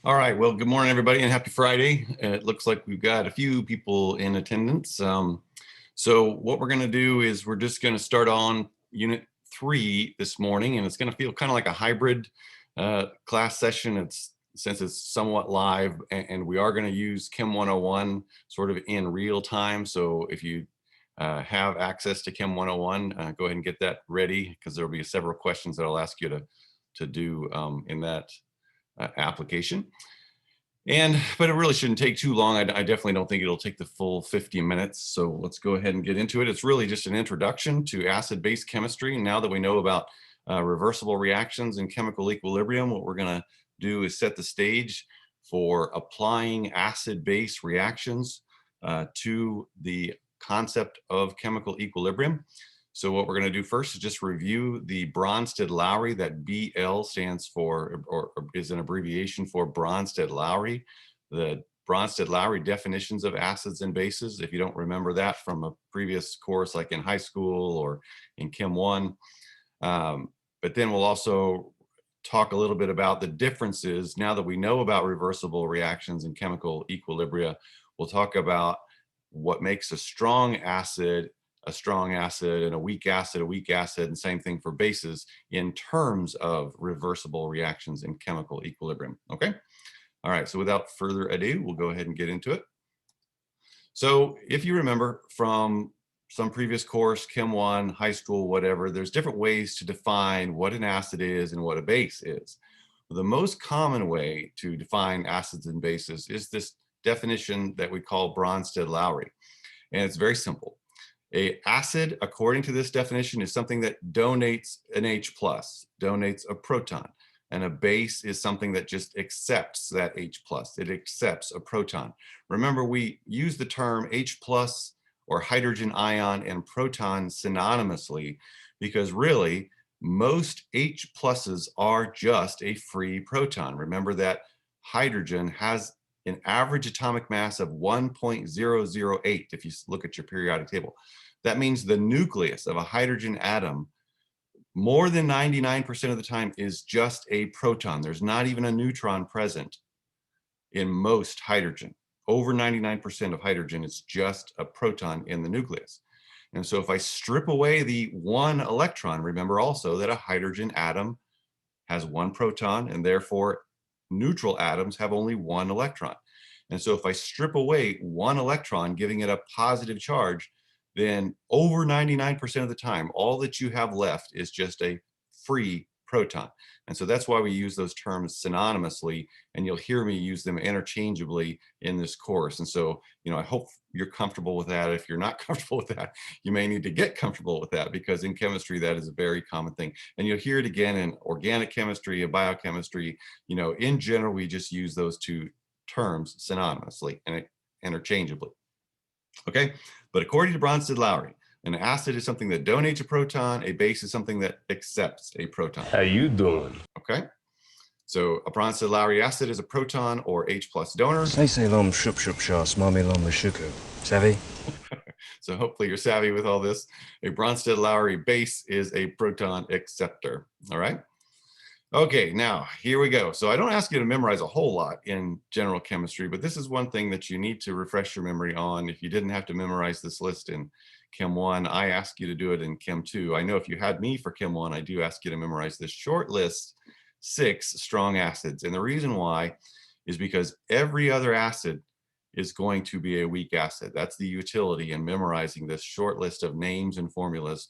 All right, well, good morning, everybody, and happy Friday. It looks like we've got a few people in attendance. So what we're going to do is we're just going to start on Unit 3 this morning, and it's going to feel kind of like a hybrid class session. Since it's somewhat live, and we are going to use Chem 101 sort of in real time. So if you have access to Chem 101, go ahead and get that ready, because there will be several questions that I'll ask you to do in that application. But it really shouldn't take too long. I definitely don't think it'll take the full 50 minutes. So let's go ahead and get into it. It's really just an introduction to acid-base chemistry. And now that we know about reversible reactions and chemical equilibrium, what we're going to do is set the stage for applying acid-base reactions to the concept of chemical equilibrium. So what we're going to do first is just review the Bronsted-Lowry. That BL stands for, or is an abbreviation for Bronsted-Lowry. The Bronsted-Lowry definitions of acids and bases, if you don't remember that from a previous course like in high school or in Chem 1. But then we'll also talk a little bit about the differences. Now that we know about reversible reactions and chemical equilibria, we'll talk about what makes a strong acid, and a weak acid, and same thing for bases in terms of reversible reactions and chemical equilibrium. Okay. All right. So without further ado, we'll go ahead and get into it. So if you remember from some previous course, Chem 1, high school, whatever, there's different ways to define what an acid is and what a base is. The most common way to define acids and bases is this definition that we call Bronsted-Lowry. And it's very simple. An acid, according to this definition, is something that donates an H+, donates a proton. And a base is something that just accepts that H+. It accepts a proton. Remember, we use the term H+ or hydrogen ion and proton synonymously because really most H+s are just a free proton. Remember that hydrogen has an average atomic mass of 1.008 if you look at your periodic table. That means the nucleus of a hydrogen atom, more than 99% of the time, is just a proton. There's not even a neutron present in most hydrogen. Over 99% of hydrogen is just a proton in the nucleus. And so if I strip away the one electron, remember also that a hydrogen atom has one proton, and therefore neutral atoms have only one electron. And so if I strip away one electron, giving it a positive charge, then over 99% of the time, all that you have left is just a free proton. And so that's why we use those terms synonymously, and you'll hear me use them interchangeably in this course. And so, I hope you're comfortable with that. If you're not comfortable with that, you may need to get comfortable with that, because in chemistry, that is a very common thing. And you'll hear it again in organic chemistry and biochemistry. In general, we just use those two terms synonymously and interchangeably. Okay, but according to Bronsted-Lowry, an acid is something that donates a proton. A base is something that accepts a proton. How you doing? Okay, so a Bronsted-Lowry acid is a proton or H+ donor. Say lom shup shas, mommy lom shuku. Savvy? So hopefully you're savvy with all this. A Bronsted-Lowry base is a proton acceptor. All right. Okay, now here we go. So I don't ask you to memorize a whole lot in general chemistry, but this is one thing that you need to refresh your memory on. If you didn't have to memorize this list in Chem 1, I ask you to do it in Chem 2. I know if you had me for Chem 1, I do ask you to memorize this short list, 6 strong acids. And the reason why is because every other acid is going to be a weak acid. That's the utility in memorizing this short list of names and formulas.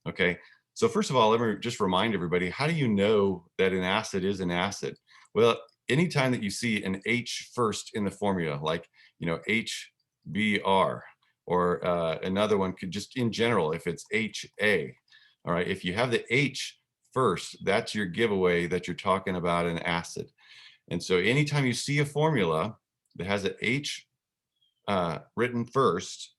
Okay. So first of all, let me just remind everybody, how do you know that an acid is an acid? Well, anytime that you see an H first in the formula, like, HBr, or another one could just in general, if it's HA, all right, if you have the H first, that's your giveaway that you're talking about an acid. And so anytime you see a formula that has an H written first,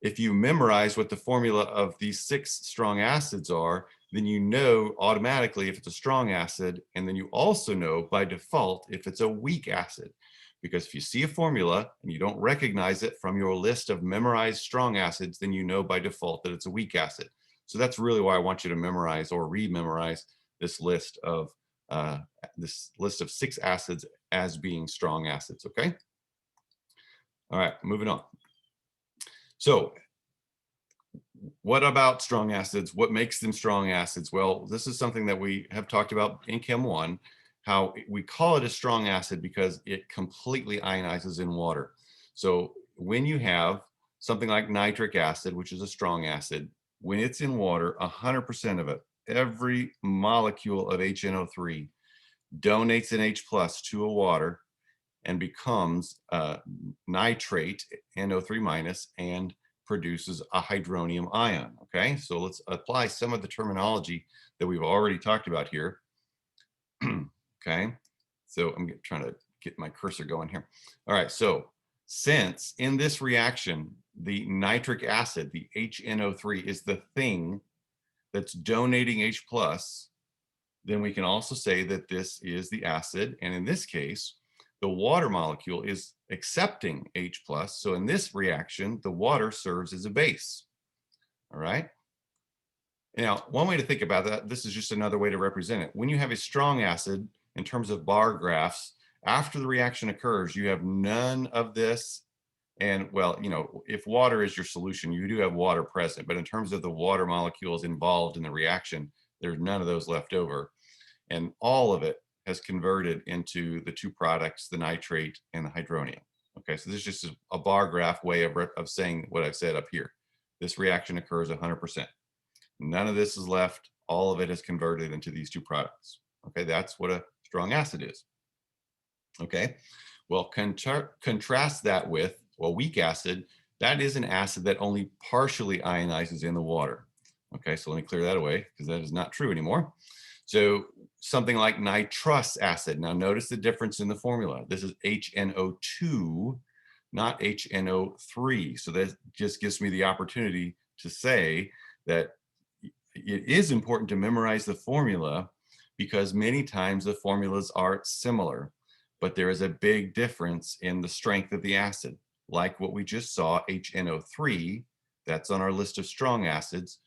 if you memorize what the formula of these 6 strong acids are, then you know automatically if it's a strong acid, and then you also know by default if it's a weak acid. Because if you see a formula and you don't recognize it from your list of memorized strong acids, then you know by default that it's a weak acid. So that's really why I want you to memorize or re-memorize this list of 6 acids as being strong acids, okay? All right, moving on. So what about strong acids? What makes them strong acids? Well, this is something that we have talked about in Chem 1, how we call it a strong acid because it completely ionizes in water. So when you have something like nitric acid, which is a strong acid, when it's in water, 100% of it, every molecule of HNO3 donates an H plus to a water and becomes nitrate, NO3 minus, and produces a hydronium ion, okay? So let's apply some of the terminology that we've already talked about here, okay? So I'm trying to get my cursor going here. All right, so since in this reaction, the nitric acid, the HNO3, is the thing that's donating H plus, then we can also say that this is the acid. And in this case, the water molecule is accepting H plus. So in this reaction, the water serves as a base. All right. Now, one way to think about that, this is just another way to represent it. When you have a strong acid, in terms of bar graphs, after the reaction occurs, you have none of this. And well, you know, if water is your solution, you do have water present. But in terms of the water molecules involved in the reaction, there's none of those left over. And all of it has converted into the two products, the nitrate and the hydronium. Okay, so this is just a bar graph way of saying what I've said up here. This reaction occurs 100%. None of this is left. All of it is converted into these two products. Okay, that's what a strong acid is. Okay, well, contrast that with a weak acid. That is an acid that only partially ionizes in the water. Okay, so let me clear that away because that is not true anymore. So something like nitrous acid. Now notice the difference in the formula. This is HNO2, not HNO3. So that just gives me the opportunity to say that it is important to memorize the formula because many times the formulas are similar, but there is a big difference in the strength of the acid. Like what we just saw, HNO3, that's on our list of strong acids,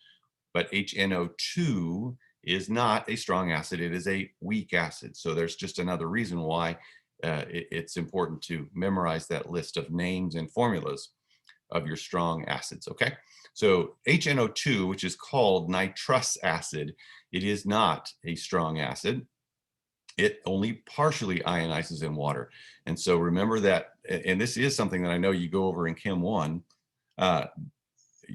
but HNO2 is not a strong acid, it is a weak acid. So there's just another reason why it's important to memorize that list of names and formulas of your strong acids, okay? So HNO2, which is called nitrous acid, it is not a strong acid. It only partially ionizes in water. And so remember that, and this is something that I know you go over in Chem 1,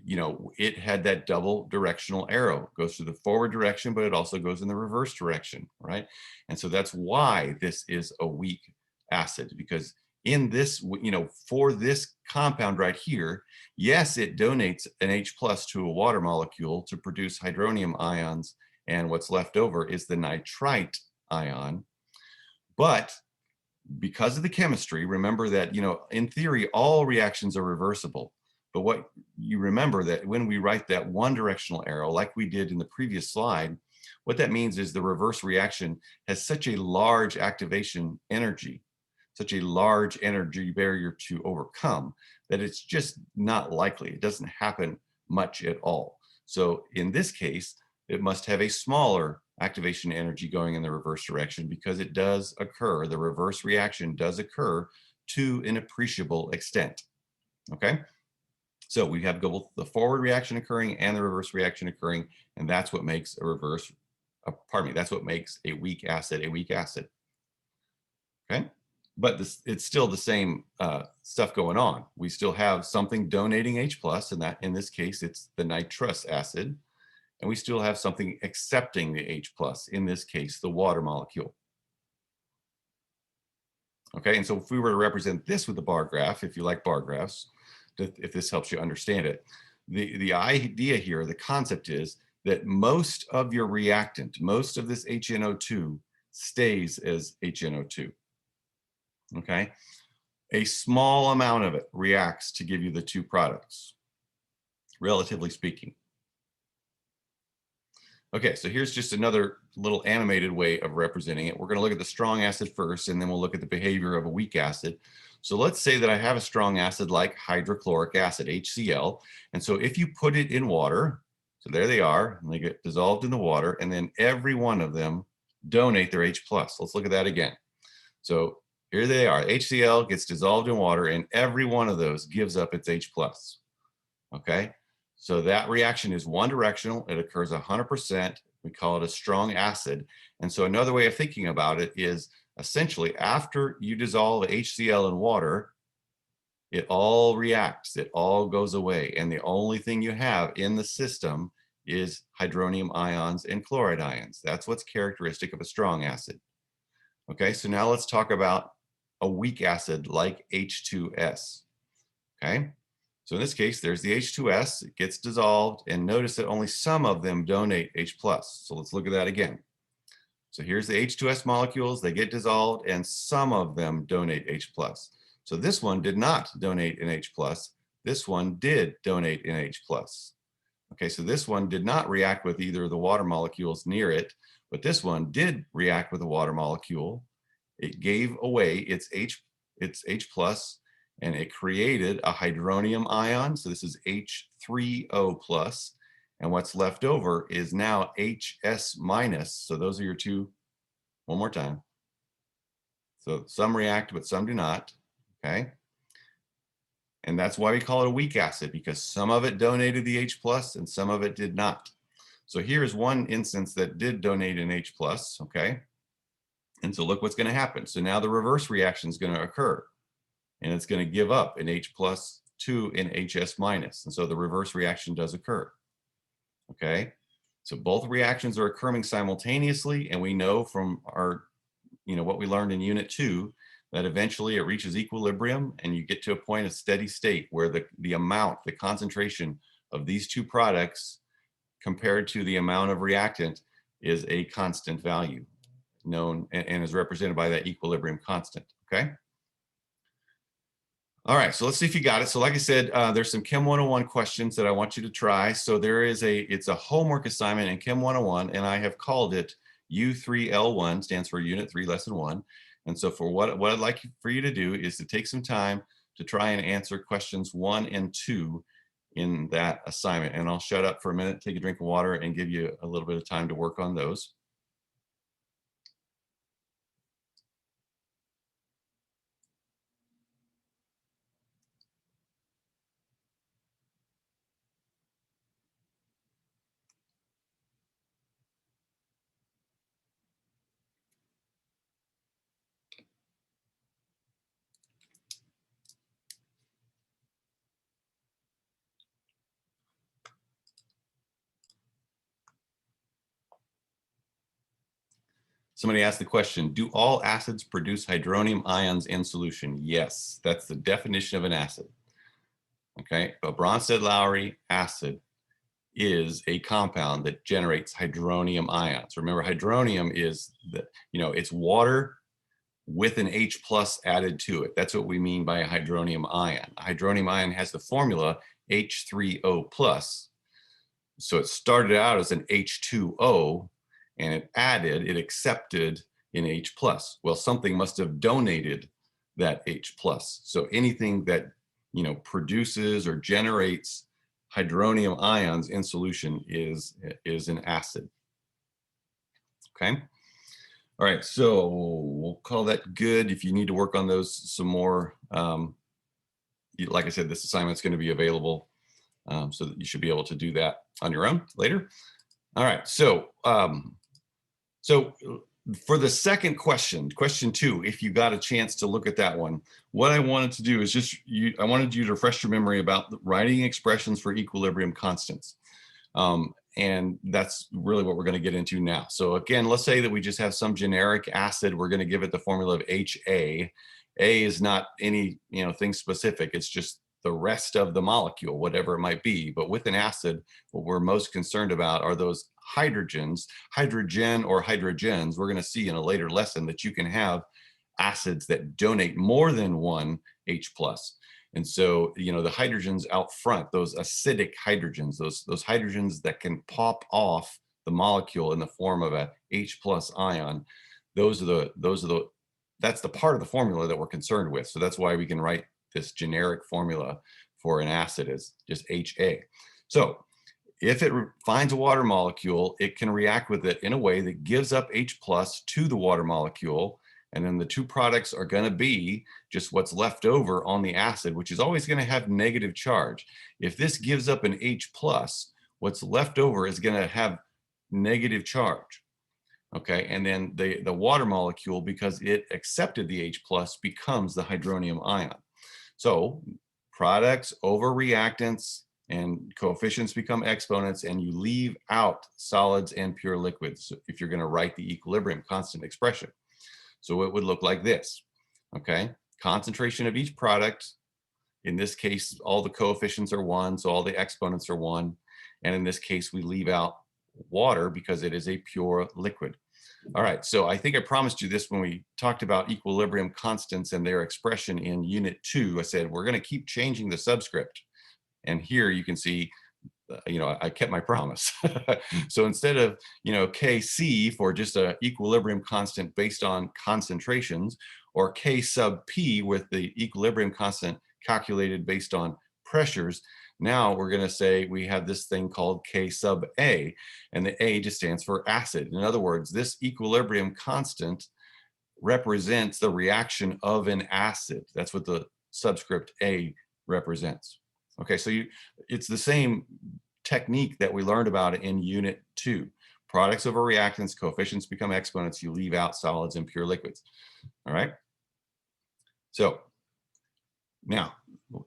you know, it had that double directional arrow. It goes to the forward direction, but it also goes in the reverse direction, right? And so that's why this is a weak acid, because in this, you know, for this compound right here, yes, it donates an H plus to a water molecule to produce hydronium ions, and what's left over is the nitrite ion. But because of the chemistry, remember that, you know, in theory, all reactions are reversible. But what you remember that when we write that one directional arrow, like we did in the previous slide, what that means is the reverse reaction has such a large activation energy, such a large energy barrier to overcome, that it's just not likely. It doesn't happen much at all. So in this case, it must have a smaller activation energy going in the reverse direction because it does occur, the reverse reaction does occur to an appreciable extent, okay? So we have both the forward reaction occurring and the reverse reaction occurring, and that's what makes a reverse, that's what makes a weak acid, okay? But this, it's still the same stuff going on. We still have something donating H plus, and that in this case, it's the nitrous acid, and we still have something accepting the H plus, in this case, the water molecule. Okay, and so if we were to represent this with a bar graph, if you like bar graphs, if this helps you understand it, the idea here, the concept is that most of your reactant, most of this HNO2 stays as HNO2, okay? A small amount of it reacts to give you the two products, relatively speaking. Okay, so here's just another little animated way of representing it. We're going to look at the strong acid first, and then we'll look at the behavior of a weak acid. So let's say that I have a strong acid like hydrochloric acid, HCl. And so if you put it in water, so there they are, and they get dissolved in the water, and then every one of them donate their H plus. Let's look at that again. So Here they are. HCl gets dissolved in water, and every one of those gives up its H plus. Okay, so that reaction is one directional. It occurs 100%. We call it a strong acid. And so another way of thinking about it is essentially after you dissolve HCl in water, it all reacts, it all goes away. And the only thing you have in the system is hydronium ions and chloride ions. That's what's characteristic of a strong acid. Okay, so now let's talk about a weak acid like H2S. Okay, so in this case, there's the H2S, it gets dissolved, and notice that only some of them donate H plus. So let's look at that again. So here's the H2S molecules, they get dissolved, and some of them donate H plus. So this one did not donate an H plus. This one did donate an H plus. Okay, so this one did not react with either of the water molecules near it, but this one did react with a water molecule. It gave away its H plus, and it created a hydronium ion. So this is H3O plus. And what's left over is now HS minus. So those are your two, one more time. So some react, but some do not, okay? And that's why we call it a weak acid, because some of it donated the H plus and some of it did not. So here's one instance that did donate an H plus, okay? And so look what's gonna happen. So now the reverse reaction is gonna occur, and it's gonna give up an H plus to an HS minus. And so the reverse reaction does occur, okay? So both reactions are occurring simultaneously, and we know from our, what we learned in Unit 2, that eventually it reaches equilibrium and you get to a point of steady state where the concentration of these two products compared to the amount of reactant is a constant value known and is represented by that equilibrium constant, okay? All right, so let's see if you got it. So like I said, there's some Chem 101 questions that I want you to try. So it's a homework assignment in Chem 101, and I have called it U3L1, stands for Unit 3, Lesson 1. And so for what I'd like for you to do is to take some time to try and answer questions 1 and 2 in that assignment. And I'll shut up for a minute, take a drink of water, and give you a little bit of time to work on those. Somebody asked the question, do all acids produce hydronium ions in solution? Yes, that's the definition of an acid. Okay, a Bronsted-Lowry acid is a compound that generates hydronium ions. Remember, hydronium is it's water with an H plus added to it. That's what we mean by a hydronium ion. A hydronium ion has the formula H3O plus. So it started out as an H2O, and it accepted an H plus. Well, something must have donated that H plus. So anything that produces or generates hydronium ions in solution is an acid. Okay. All right, so we'll call that good. If you need to work on those some more, like I said, this assignment's going to be available, so that you should be able to do that on your own later. All right, so for the second question, question 2, if you got a chance to look at that one, what I wanted to do is I wanted you to refresh your memory about writing expressions for equilibrium constants. And that's really what we're going to get into now. So again, let's say that we just have some generic acid. We're going to give it the formula of HA. A is not any thing specific. It's just the rest of the molecule, whatever it might be. But with an acid, what we're most concerned about are those hydrogens, hydrogen or hydrogens. We're going to see in a later lesson that you can have acids that donate more than one H plus. And so, the hydrogens out front, those acidic hydrogens, those hydrogens that can pop off the molecule in the form of a H plus ion, that's the part of the formula that we're concerned with. So that's why we can write this generic formula for an acid as just HA. So if it finds a water molecule, it can react with it in a way that gives up H plus to the water molecule. And then the two products are going to be just what's left over on the acid, which is always going to have negative charge. If this gives up an H plus, what's left over is going to have negative charge. Okay, and then the water molecule, because it accepted the H plus, becomes the hydronium ion. So products over reactants and coefficients become exponents, and you leave out solids and pure liquids if you're going to write the equilibrium constant expression. So it would look like this. Okay, concentration of each product. In this case, all the coefficients are 1, so all the exponents are 1. And in this case, we leave out water because it is a pure liquid. All right, so I think I promised you this when we talked about equilibrium constants and their expression in Unit 2. I said, we're going to keep changing the subscript. And here you can see, I kept my promise. So instead of, Kc for just an equilibrium constant based on concentrations, or K sub P with the equilibrium constant calculated based on pressures, now we're going to say we have this thing called K sub A, and the A just stands for acid. In other words, this equilibrium constant represents the reaction of an acid. That's what the subscript A represents. Okay, so it's the same technique that we learned about in Unit 2. Products over reactants, coefficients become exponents, you leave out solids and pure liquids. All right? So now,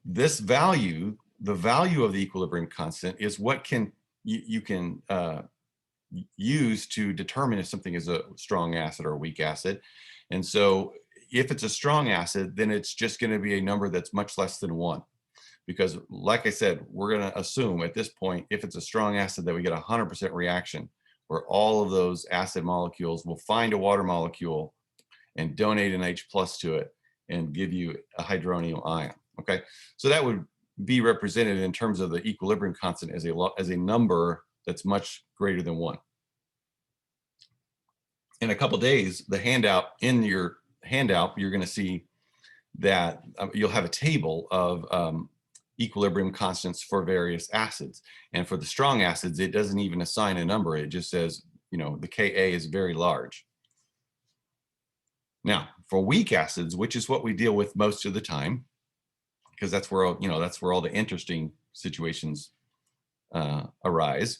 this value, the value of the equilibrium constant, is what you can use to determine if something is a strong acid or a weak acid. And so if it's a strong acid, then it's just going to be a number that's much less than 1. Because like I said, we're going to assume at this point, if it's a strong acid, that we get a 100% reaction where all of those acid molecules will find a water molecule and donate an H plus to it and give you a hydronium ion. Okay, so that would be represented in terms of the equilibrium constant as a number that's much greater than 1. In a couple of days, in your handout, you're going to see that you'll have a table of equilibrium constants for various acids. And for the strong acids, it doesn't even assign a number. It just says, the Ka is very large. Now, for weak acids, which is what we deal with most of the time, because that's where all the interesting situations arise.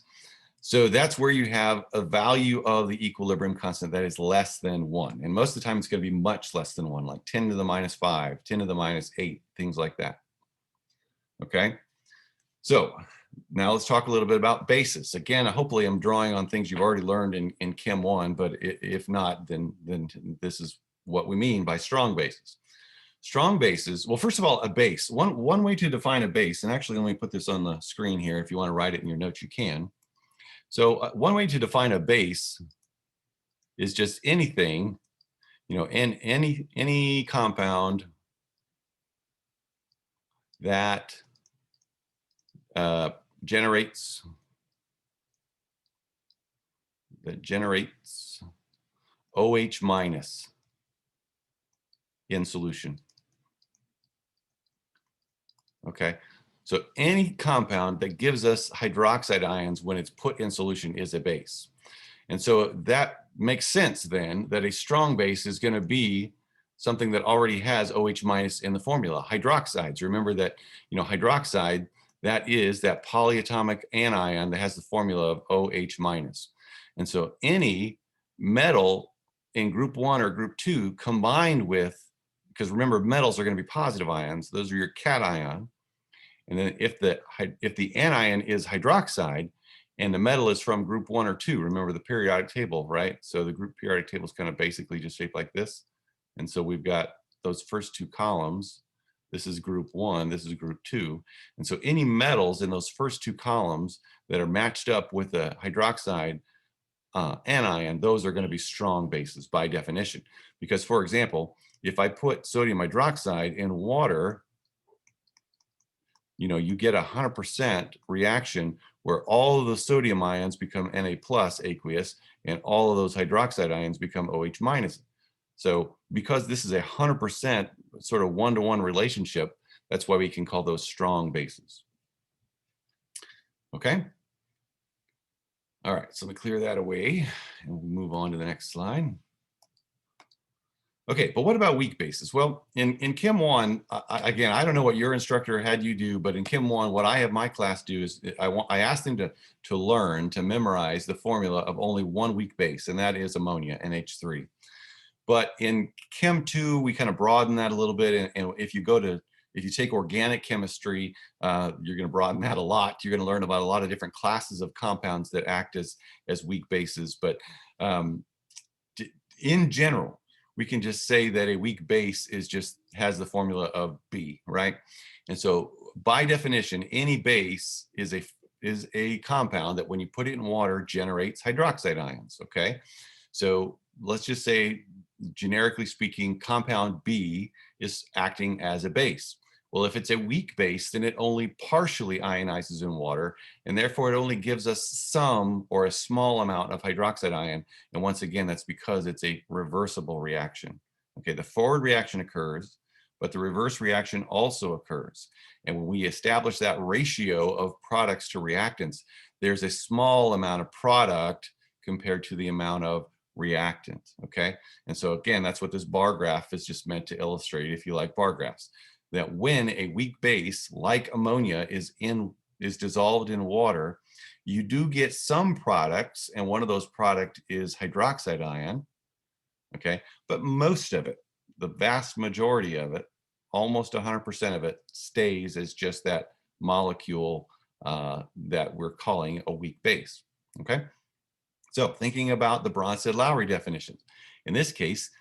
So that's where you have a value of the equilibrium constant that is less than 1. And most of the time it's going to be much less than 1, like 10 to the minus 5, 10 to the minus 8, things like that. Okay, so now let's talk a little bit about bases. Again, hopefully I'm drawing on things you've already learned in Chem 1, but if not, then this is what we mean by strong bases. Strong bases, well, first of all, a base. One way to define a base, and actually let me put this on the screen here. If you want to write it in your notes, you can. So one way to define a base is just anything, any compound that generates OH minus in solution. Okay, so any compound that gives us hydroxide ions when it's put in solution is a base. And so that makes sense then that a strong base is going to be something that already has OH minus in the formula. Hydroxides, remember that, hydroxide, that is that polyatomic anion that has the formula of OH minus. And so any metal in group 1 or group 2 combined with, because remember metals are going to be positive ions, those are your cation. And then if the anion is hydroxide and the metal is from group 1 or 2, remember the periodic table, right? So the group periodic table is kind of basically just shaped like this. And so we've got those first 2 columns. This is group 1, this is group 2. And so any metals in those first 2 columns that are matched up with a hydroxide anion, those are going to be strong bases by definition. Because, for example, if I put sodium hydroxide in water, you get 100% reaction where all of the sodium ions become Na plus aqueous and all of those hydroxide ions become OH minus. So because this is 100% sort of one-to-one relationship, that's why we can call those strong bases. Okay. All right, so let me clear that away and we'll move on to the next slide. Okay, but what about weak bases? Well, in Chem 1, again, I don't know what your instructor had you do, but in Chem 1, what I have my class do is I asked them to learn, to memorize the formula of only one weak base, and that is ammonia, NH3. But in Chem 2, we kind of broaden that a little bit, and if you take organic chemistry, you're going to broaden that a lot. You're going to learn about a lot of different classes of compounds that act as weak bases, but um, in general, we can just say that a weak base has the formula of B, right? And so by definition, any base is a compound that when you put it in water generates hydroxide ions, okay? So let's just say, generically speaking, compound B is acting as a base. Well, if it's a weak base, then it only partially ionizes in water, and therefore it only gives us some or a small amount of hydroxide ion. And once again, that's because it's a reversible reaction. Okay, the forward reaction occurs, but the reverse reaction also occurs. And when we establish that ratio of products to reactants, there's a small amount of product compared to the amount of reactant, okay? And so again, that's what this bar graph is just meant to illustrate, if you like bar graphs, that when a weak base like ammonia is dissolved in water, you do get some products, and one of those products is hydroxide ion, okay? But most of it, the vast majority of it, almost 100% of it, stays as just that molecule that we're calling a weak base, okay? So thinking about the Bronsted-Lowry definitions, in this case,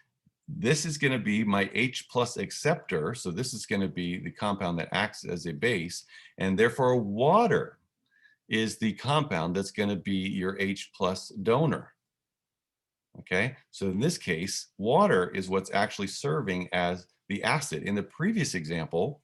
this is going to be my H plus acceptor. So this is going to be the compound that acts as a base, and therefore water is the compound that's going to be your H plus donor. Okay, so in this case, water is what's actually serving as the acid. In the previous example,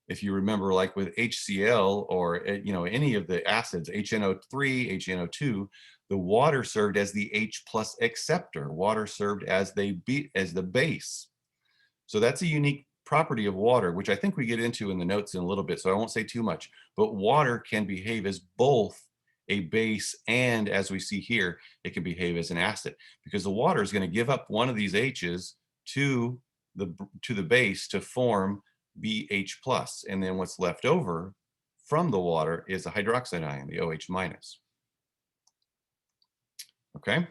if you remember, like with HCl or any of the acids, HNO3, HNO2, the water served as the H plus acceptor. Water served as the base. So that's a unique property of water, which I think we get into in the notes in a little bit, so I won't say too much. But water can behave as both a base and, as we see here, it can behave as an acid, because the water is going to give up one of these H's to the base to form BH plus, and then what's left over from the water is a hydroxide ion, the OH minus. Okay.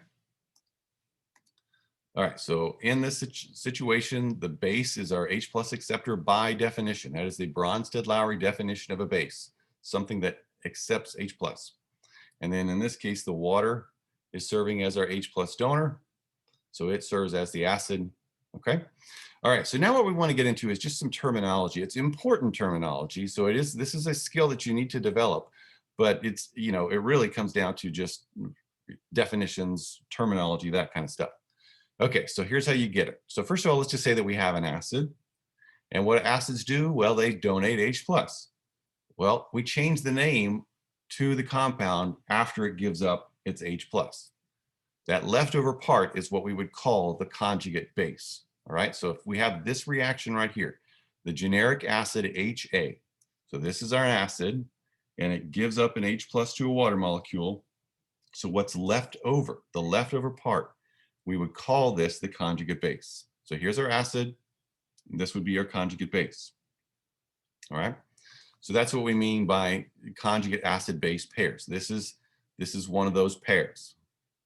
All right, so in this situation, the base is our H plus acceptor by definition. That is the Bronsted-Lowry definition of a base, something that accepts H plus. And then in this case, the water is serving as our H plus donor, so it serves as the acid. Okay. All right, so now what we want to get into is just some terminology. It's important terminology, so this is a skill that you need to develop, but it's, it really comes down to just definitions, terminology, that kind of stuff. Okay, so here's how you get it. So first of all, let's just say that we have an acid, and what acids do? Well, they donate H plus. Well, we change the name to the compound after it gives up its H plus. That leftover part is what we would call the conjugate base. All right, so if we have this reaction right here, the generic acid HA, so this is our acid, and it gives up an H plus to a water molecule. So what's left over, the leftover part, we would call this the conjugate base. So here's our acid, and this would be our conjugate base. All right, so that's what we mean by conjugate acid-base pairs. This is one of those pairs.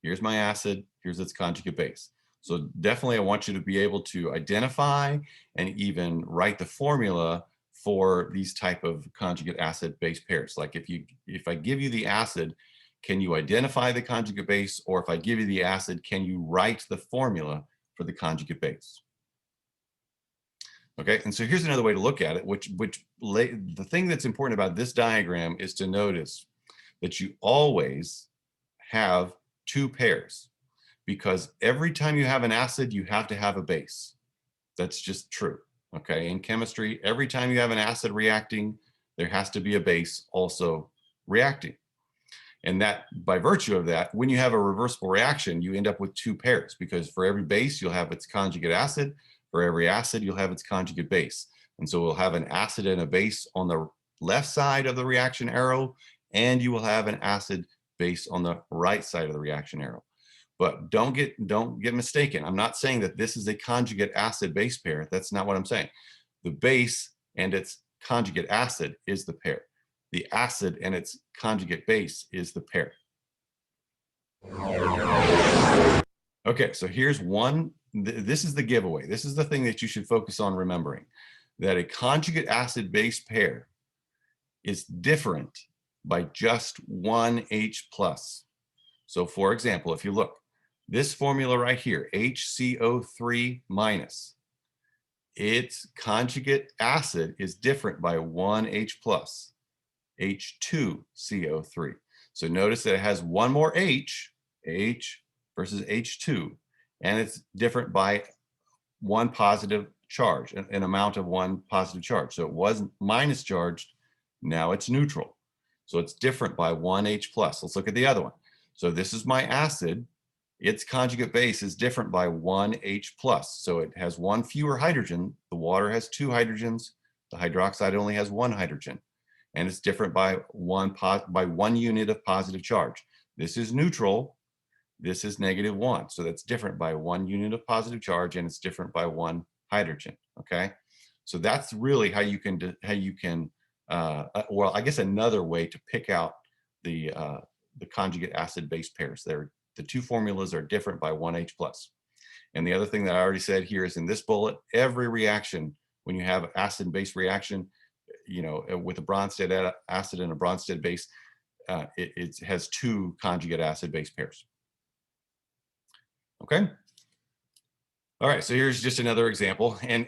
Here's my acid, here's its conjugate base. So definitely I want you to be able to identify and even write the formula for these type of conjugate acid-base pairs. Like if I give you the acid, can you identify the conjugate base? Or if I give you the acid, can you write the formula for the conjugate base? Okay, and so here's another way to look at it, the thing that's important about this diagram is to notice that you always have two pairs, because every time you have an acid, you have to have a base. That's just true. Okay, in chemistry, every time you have an acid reacting, there has to be a base also reacting. And that, by virtue of that, when you have a reversible reaction, you end up with two pairs, because for every base, you'll have its conjugate acid. For every acid, you'll have its conjugate base. And so we'll have an acid and a base on the left side of the reaction arrow, and you will have an acid base on the right side of the reaction arrow. But don't get mistaken. I'm not saying that this is a conjugate acid base pair. That's not what I'm saying. The base and its conjugate acid is the pair. The acid and its conjugate base is the pair. Okay, so here's one. This is the giveaway. This is the thing that you should focus on remembering, that a conjugate acid base pair is different by just one H plus. So for example, if you look, this formula right here, HCO3 minus, its conjugate acid is different by one H plus, H2CO3. So notice that it has one more H versus H2, and it's different by one positive charge, an amount of one positive charge. So it was minus charged, now it's neutral. So it's different by one H plus. Let's look at the other one. So this is my acid. Its conjugate base is different by one H plus. So it has one fewer hydrogen. The water has two hydrogens. The hydroxide only has one hydrogen. And it's different by one unit of positive charge. This is neutral. This is -1. So that's different by one unit of positive charge, and it's different by one hydrogen. Okay. So that's really how you can, well, I guess another way to pick out the conjugate acid base pairs. The two formulas are different by one H plus. And the other thing that I already said here is in this bullet, every reaction, when you have acid and base reaction, you know, with a Bronsted acid and a Bronsted base, it has two conjugate acid base pairs. Okay. All right, so here's just another example. And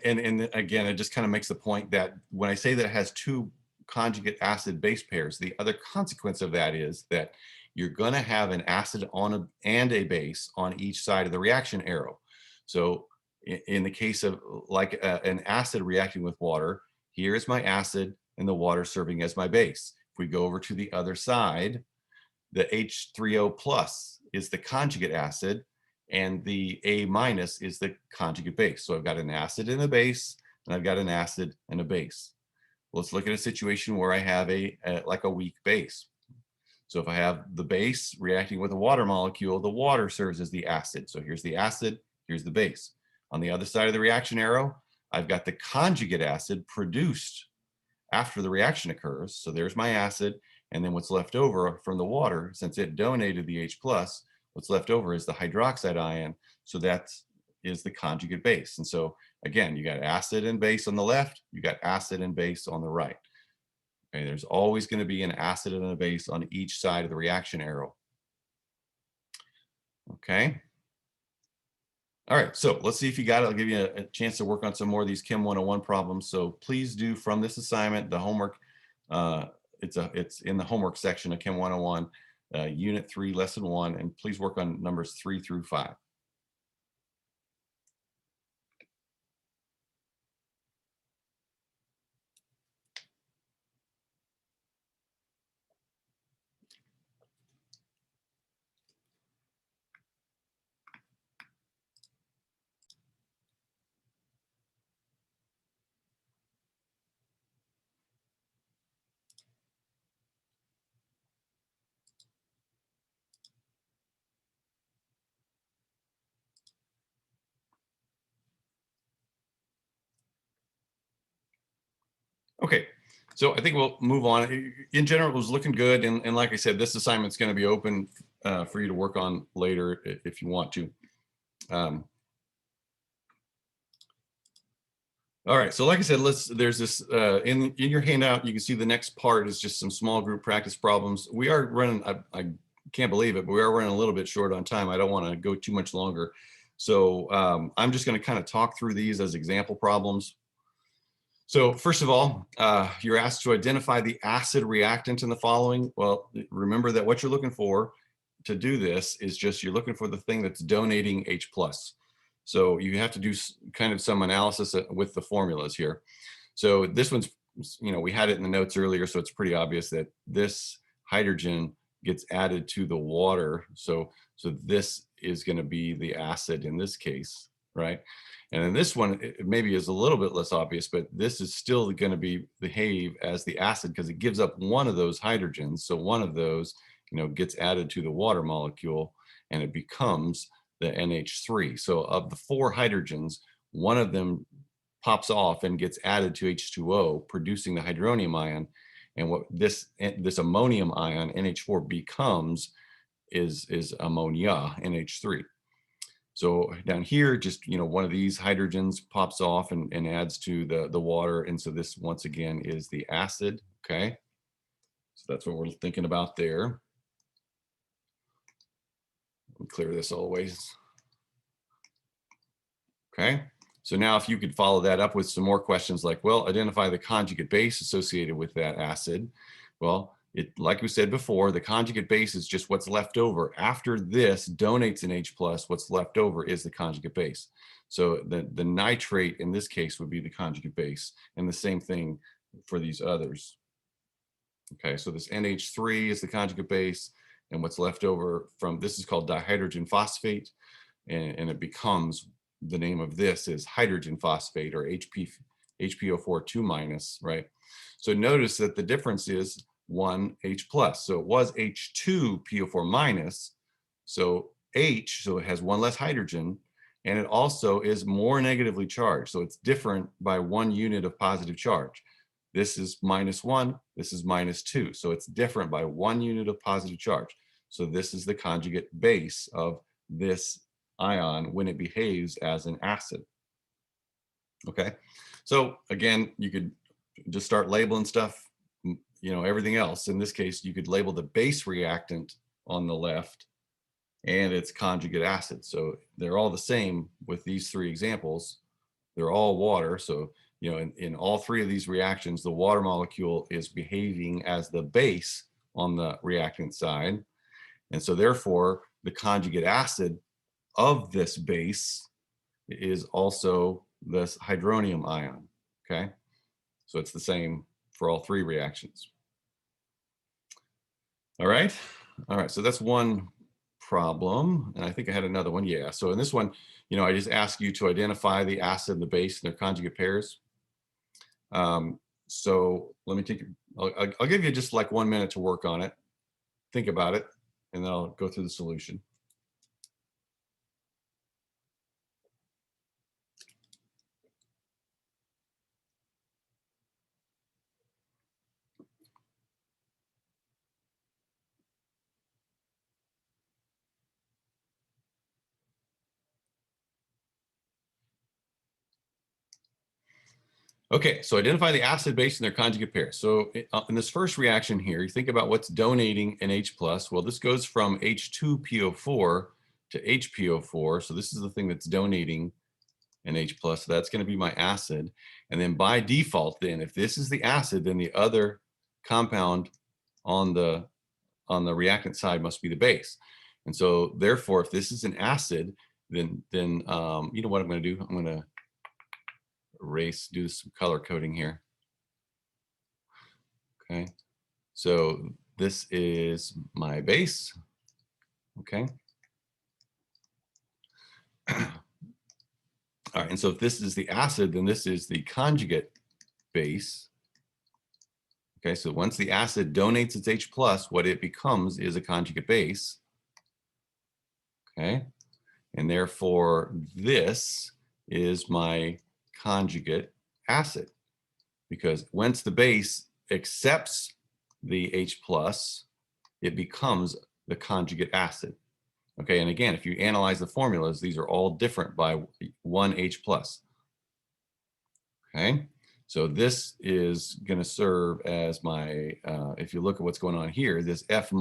again, it just kind of makes the point that when I say that it has two conjugate acid base pairs, the other consequence of that is that you're going to have an acid and a base on each side of the reaction arrow. So in the case of like an acid reacting with water, here is my acid and the water serving as my base. If we go over to the other side, the H3O plus is the conjugate acid, and the A minus is the conjugate base. So I've got an acid and a base, and I've got an acid and a base. Let's look at a situation where I have like a weak base. So if I have the base reacting with a water molecule, the water serves as the acid. So here's the acid, here's the base. On the other side of the reaction arrow, I've got the conjugate acid produced after the reaction occurs. So there's my acid, and then what's left over from the water, since it donated the H plus, what's left over is the hydroxide ion. So that is the conjugate base. And so again, you got acid and base on the left, you got acid and base on the right. Okay, there's always going to be an acid and a base on each side of the reaction arrow. Okay. All right, so let's see if you got it. I'll give you a chance to work on some more of these Chem 101 problems. So please do from this assignment, the homework, it's in the homework section of Chem 101, Unit 3, Lesson 1, and please work on numbers 3 through 5. Okay, so I think we'll move on. In general, it was looking good. And like I said, this assignment's going to be open for you to work on later if you want to. All right, so like I said, there's this, in your handout, you can see the next part is just some small group practice problems. We are running, I can't believe it, but we are running a little bit short on time. I don't want to go too much longer. So I'm just going to kind of talk through these as example problems. So first of all, you're asked to identify the acid reactant in the following. Well, remember that what you're looking for to do this is just you're looking for the thing that's donating H+. So you have to do kind of some analysis with the formulas here. So this one's, you know, we had it in the notes earlier, so it's pretty obvious that this hydrogen gets added to the water. So this is going to be the acid in this case, right? And then this one, it maybe is a little bit less obvious, but this is still going to behave as the acid because it gives up one of those hydrogens. So one of those, you know, gets added to the water molecule. and it becomes the NH3. So of the 4 hydrogens, one of them pops off and gets added to H2O, producing the hydronium ion. And what this ammonium ion, NH4, becomes is ammonia, NH3. So down here, just, one of these hydrogens pops off and adds to the water. And so this, once again, is the acid, okay? So that's what we're thinking about there. Let me clear this always. Okay, so now if you could follow that up with some more questions like, well, identify the conjugate base associated with that acid. Well, like we said before, the conjugate base is just what's left over. After this donates an H+, what's left over is the conjugate base. So the nitrate in this case would be the conjugate base, and the same thing for these others. Okay, so this NH3 is the conjugate base, and what's left over from this is called dihydrogen phosphate, and it becomes, the name of this is hydrogen phosphate, or HPO4 2-, right? So notice that the difference is 1 H+. So it was H2PO4-, so H, so it has 1 less hydrogen, and it also is more negatively charged. So it's different by 1 unit of positive charge. This is -1, this is -2. So it's different by 1 unit of positive charge. So this is the conjugate base of this ion when it behaves as an acid. Okay, so again, you could just start labeling stuff, everything else. In this case, you could label the base reactant on the left and its conjugate acid. So they're all the same with these 3 examples. They're all water. So, in all 3 of these reactions, the water molecule is behaving as the base on the reactant side. And so therefore, the conjugate acid of this base is also this hydronium ion, okay? So it's the same for all 3 reactions. All right, so that's one problem, and I think I had another one, yeah. So in this one, I just ask you to identify the acid and the base and their conjugate pairs. So let me take, I'll give you just like 1 minute to work on it, think about it, and then I'll go through the solution. Okay, so identify the acid base and their conjugate pair. So in this first reaction here, you think about what's donating an H+. Well, this goes from H2PO4 to HPO4. So this is the thing that's donating an H+. So that's going to be my acid. And then by default, then, if this is the acid, then the other compound on the reactant side must be the base. And so therefore, if this is an acid, then you know what I'm going to do? I'm going to erase, do some color coding here. Okay, so this is my base. Okay. All right, and so if this is the acid, then this is the conjugate base. Okay, so once the acid donates its H+, what it becomes is a conjugate base. Okay, and therefore this is my conjugate acid, because once the base accepts the H+, it becomes the conjugate acid. Okay, and again, if you analyze the formulas, these are all different by 1 H+. Okay, so this is going to serve as my, if you look at what's going on here, this F-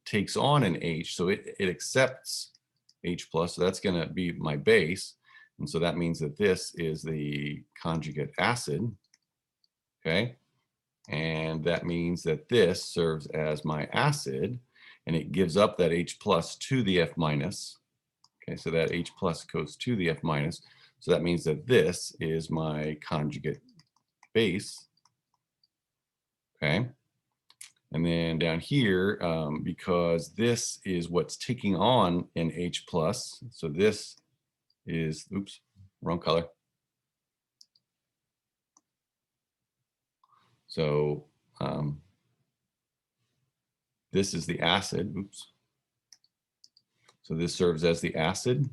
takes on an H, so it accepts H+, so that's going to be my base. And so that means that this is the conjugate acid. Okay, and that means that this serves as my acid, and it gives up that H+ to the F-. Okay, so that H+ goes to the F-. So that means that this is my conjugate base. Okay, and then down here, because this is what's taking on an H+, so this is, oops, wrong color. So this is the acid, oops. So this serves as the acid.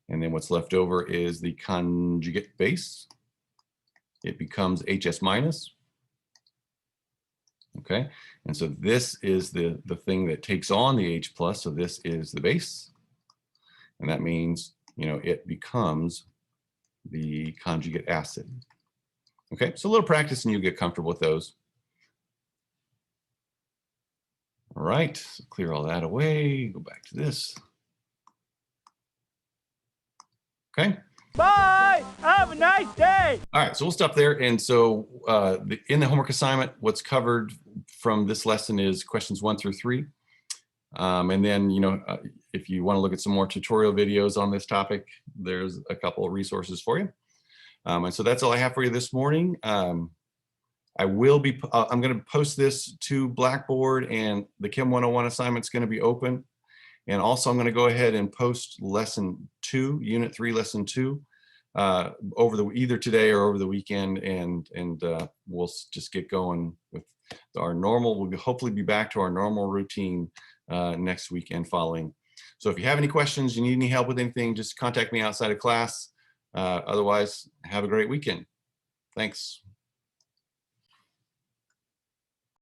And then what's left over is the conjugate base. It becomes HS minus. Okay, and so this is the thing that takes on the H plus. So this is the base. And that means, you know, it becomes the conjugate acid. Okay, so a little practice and you get comfortable with those. All right, so clear all that away. Go back to this. Okay. Bye. Have a nice day. All right, so we'll stop there. And so in the homework assignment, what's covered from this lesson is questions 1 through 3. And then, you know, if you want to look at some more tutorial videos on this topic, there's a couple of resources for you. And so that's all I have for you this morning. I'm going to post this to Blackboard, and the Chem 101 assignment is going to be open. And also I'm going to go ahead and post lesson 2, unit 3, lesson 2, over either today or over the weekend, and we'll just get going with our normal. We'll hopefully be back to our normal routine next week and following. So if you have any questions, you need any help with anything, just contact me outside of class. Otherwise, have a great weekend. Thanks.